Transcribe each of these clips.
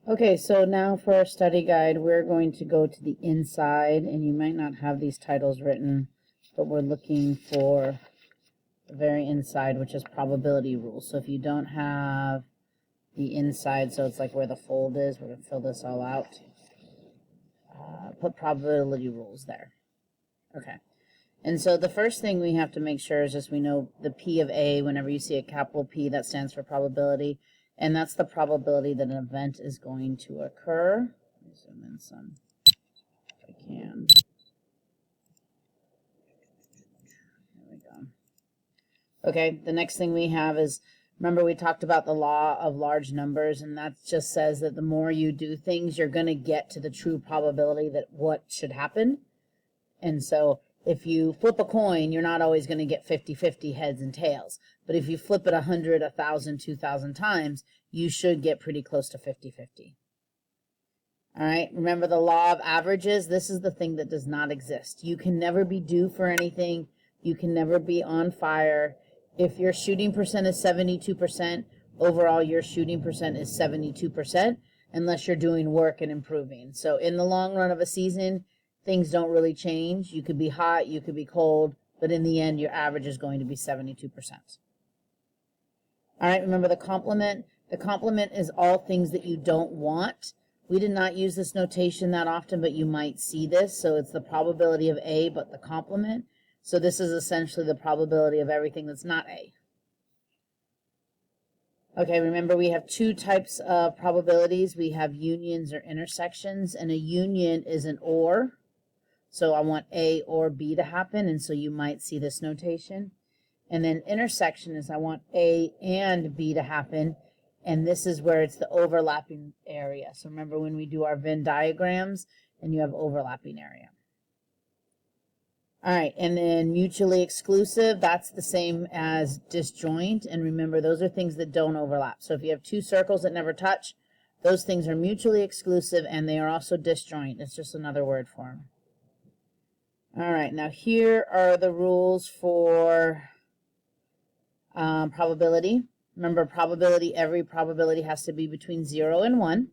Okay, so now for our study guide, we're going to go to the inside, and you might not have these titles written, but we're looking for the very inside, which is probability rules. So if you don't have the inside, so it's like where the fold is, we're going to fill this all out. Put probability rules there. Okay. And so the first thing we have to make sure is just we know the P of A. Whenever you see a capital P, that stands for probability. And that's the probability that an event is going to occur. Let me zoom in some if I can. There we go. Okay, the next thing we have is, remember we talked about the law of large numbers, and that just says that the more you do things, you're going to get to the true probability that what should happen. And so if you flip a coin, you're not always going to get 50-50 heads and tails. But if you flip it 100, 1,000, 2,000 times, you should get pretty close to 50-50. All right, remember the law of averages? This is the thing that does not exist. You can never be due for anything. You can never be on fire. If your shooting percent is 72%, overall your shooting percent is 72%, unless you're doing work and improving. So in the long run of a season, things don't really change. You could be hot, you could be cold, but in the end, your average is going to be 72%. All right, remember the complement? The complement is all things that you don't want. We did not use this notation that often, but you might see this. So it's the probability of A, but the complement. So this is essentially the probability of everything that's not A. Okay, remember we have two types of probabilities. We have unions or intersections, and a union is an OR. So I want A or B to happen, and so you might see this notation. And then intersection is I want A and B to happen, and this is where it's the overlapping area. So remember when we do our Venn diagrams, and you have overlapping area. All right, and then mutually exclusive, that's the same as disjoint, and remember those are things that don't overlap. So if you have two circles that never touch, those things are mutually exclusive, and they are also disjoint. It's just another word for them. All right, now here are the rules for probability. Remember, probability, every probability has to be between 0 and 1.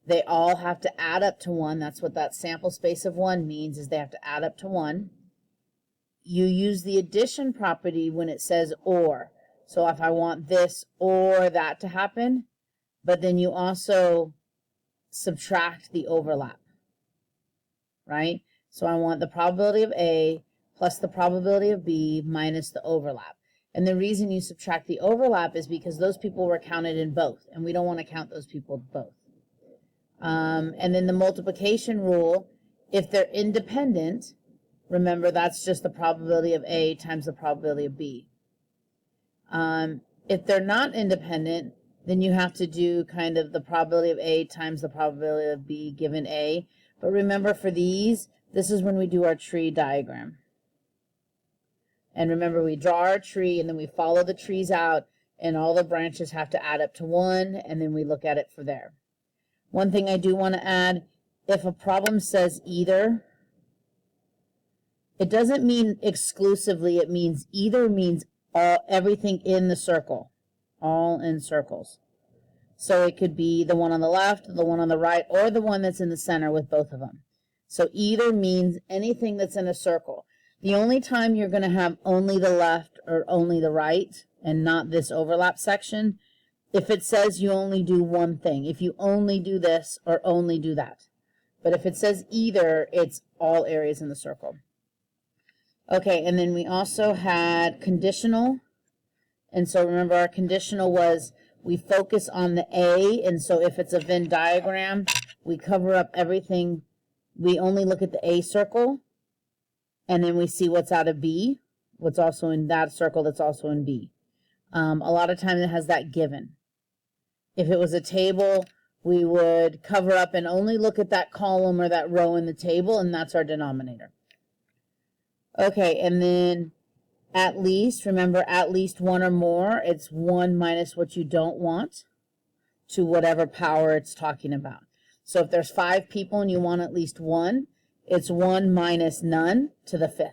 They all have to add up to 1. That's what that sample space of 1 means, is they have to add up to 1. You use the addition property when it says or. So if I want this or that to happen, but then you also subtract the overlap, right? So I want the probability of A plus the probability of B minus the overlap. And the reason you subtract the overlap is because those people were counted in both, and we don't want to count those people both. And then the multiplication rule, if they're independent, remember that's just the probability of A times the probability of B. If they're not independent, then you have to do kind of the probability of A times the probability of B given A. But remember for these, this is when we do our tree diagram. And remember, we draw our tree, and then we follow the trees out, and all the branches have to add up to 1, and then we look at it for there. One thing I do want to add, if a problem says either, it doesn't mean exclusively. It means either means everything in the circle, all in circles. So it could be the one on the left, the one on the right, or the one that's in the center with both of them. So either means anything that's in a circle. The only time you're going to have only the left or only the right and not this overlap section, if it says you only do one thing, if you only do this or only do that. But if it says either, it's all areas in the circle. Okay, and then we also had conditional. And so remember our conditional was we focus on the A, and so if it's a Venn diagram, we cover up everything. We only look at the A circle, and then we see what's out of B, what's also in that circle that's also in B. A lot of times it has that given. If it was a table, we would cover up and only look at that column or that row in the table, and that's our denominator. Okay, and then at least, remember at least one or more, it's 1 minus what you don't want to whatever power it's talking about. So if there's 5 people and you want at least 1, it's 1 minus none to the 5th.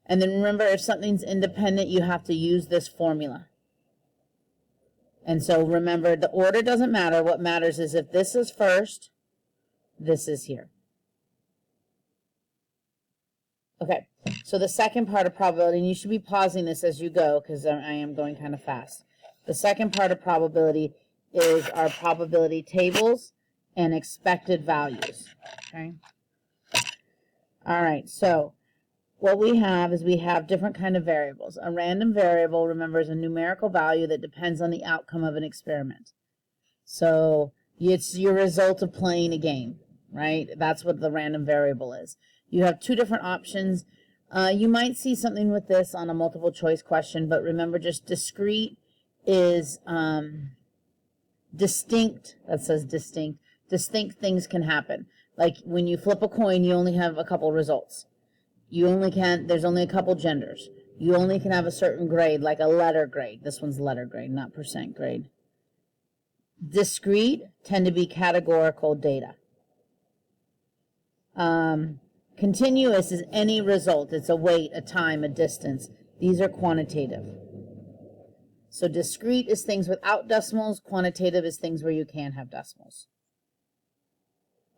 And then remember, if something's independent, you have to use this formula. And so remember, the order doesn't matter. What matters is if this is first, this is here. Okay, so the second part of probability, and you should be pausing this as you go because I am going kind of fast. The second part of probability is our probability tables and expected values. Okay. All right, so what we have is we have different kind of variables. A random variable, remember, is a numerical value that depends on the outcome of an experiment. So it's your result of playing a game, right? That's what the random variable is. You have two different options. You might see something with this on a multiple choice question, but remember, just discrete is distinct. That says distinct. Distinct things can happen. Like when you flip a coin, you only have a couple results. There's only a couple genders. You only can have a certain grade, like a letter grade. This one's letter grade, not percent grade. Discrete tend to be categorical data. Continuous is any result. It's a weight, a time, a distance. These are quantitative. So discrete is things without decimals. Quantitative is things where you can have decimals.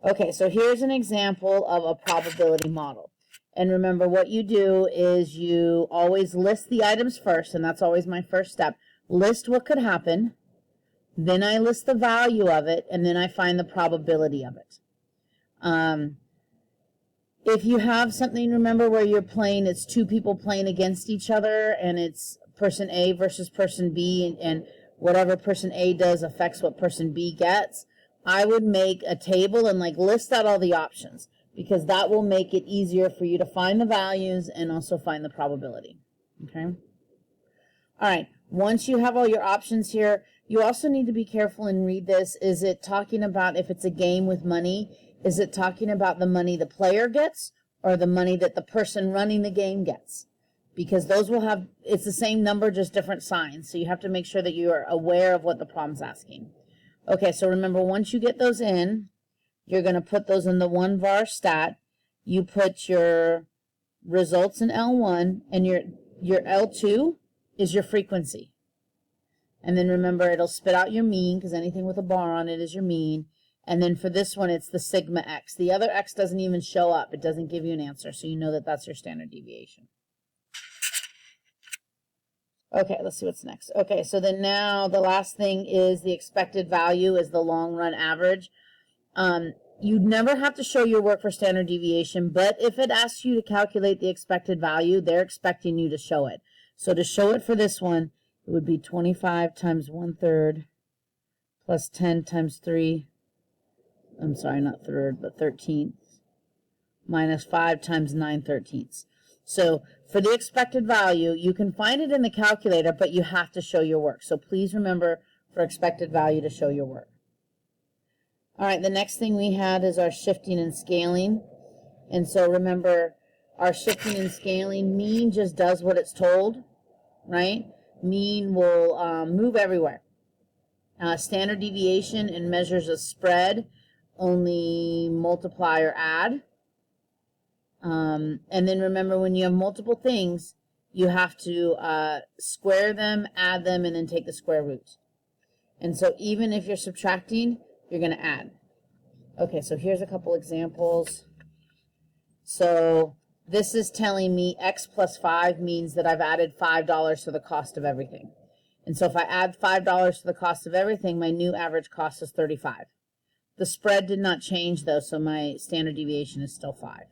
Okay, so here's an example of a probability model. And remember, what you do is you always list the items first, and that's always my first step. List what could happen, then I list the value of it, and then I find the probability of it. If you have something, remember, where you're playing, it's two people playing against each other, and it's person A versus person B, and whatever person A does affects what person B gets, I would make a table and list out all the options, because that will make it easier for you to find the values and also find the probability. Okay? All right, once you have all your options here, you also need to be careful and read this. Is it talking about, if it's a game with money, is it talking about the money the player gets or the money that the person running the game gets? Because those will have, it's the same number, just different signs. So you have to make sure that you are aware of what the problem's asking. Okay, so remember, once you get those in, you're going to put those in the one var stat. You put your results in L1, and your L2 is your frequency. And then remember, it'll spit out your mean, because anything with a bar on it is your mean. And then for this one, it's the sigma x. The other x doesn't even show up. It doesn't give you an answer, so you know that that's your standard deviation. Okay, let's see what's next. Okay, so then now the last thing is the expected value is the long run average. You never have to show your work for standard deviation, but if it asks you to calculate the expected value, they're expecting you to show it. So to show it for this one, it would be 25 times 1/3 plus 10 times 3. I'm sorry, not third, but 13th, minus 5 times 9/13. So for the expected value, you can find it in the calculator, but you have to show your work. So please remember, for expected value, to show your work. All right, the next thing we had is our shifting and scaling. And so remember, our shifting and scaling, mean just does what it's told, right? Mean will move everywhere. Standard deviation, and measures a spread, only multiply or add. And then remember, when you have multiple things, you have to square them, add them, and then take the square root. And so even if you're subtracting, you're going to add. Okay, so here's a couple examples. So this is telling me x plus 5 means that I've added $5 to the cost of everything. And so if I add $5 to the cost of everything, my new average cost is 35. The spread did not change, though, so my standard deviation is still 5.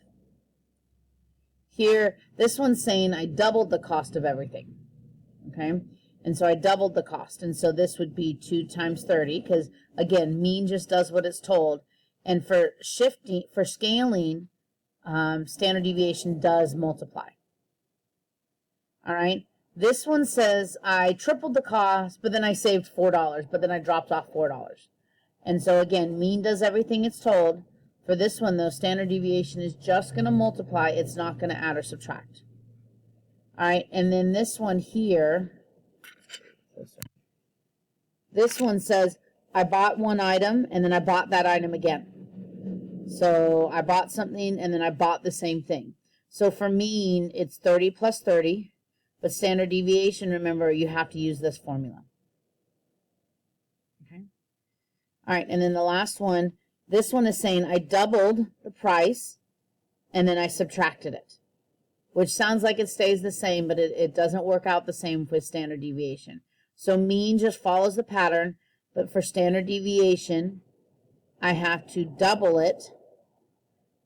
Here, this one's saying I doubled the cost of everything, okay? And so I doubled the cost, and so this would be 2 times 30, because, again, mean just does what it's told. And for shifting, for scaling, standard deviation does multiply. All right? This one says I tripled the cost, but then I saved $4, but then I dropped off $4. And so, again, mean does everything it's told. For this one, though, standard deviation is just going to multiply. It's not going to add or subtract. All right, and then this one here, this one says I bought one item, and then I bought that item again. So I bought something, and then I bought the same thing. So for mean, it's 30 plus 30. But standard deviation, remember, you have to use this formula. All right, and then the last one, this one is saying I doubled the price and then I subtracted it, which sounds like it stays the same, but it doesn't work out the same with standard deviation. So mean just follows the pattern, but for standard deviation, I have to double it.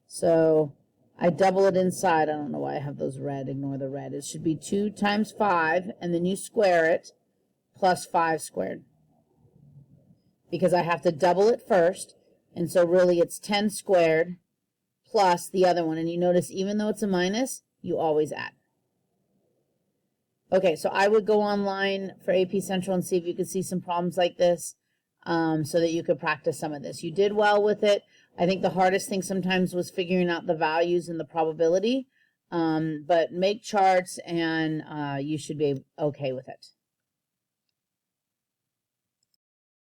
So I double it inside. I don't know why I have those red. Ignore the red. It should be 2 times 5, and then you square it, plus 5 squared. Because I have to double it first, and so really it's 10 squared plus the other one. And you notice even though it's a minus, you always add. Okay, so I would go online for AP Central and see if you could see some problems like this so that you could practice some of this. You did well with it. I think the hardest thing sometimes was figuring out the values and the probability, but make charts and you should be okay with it.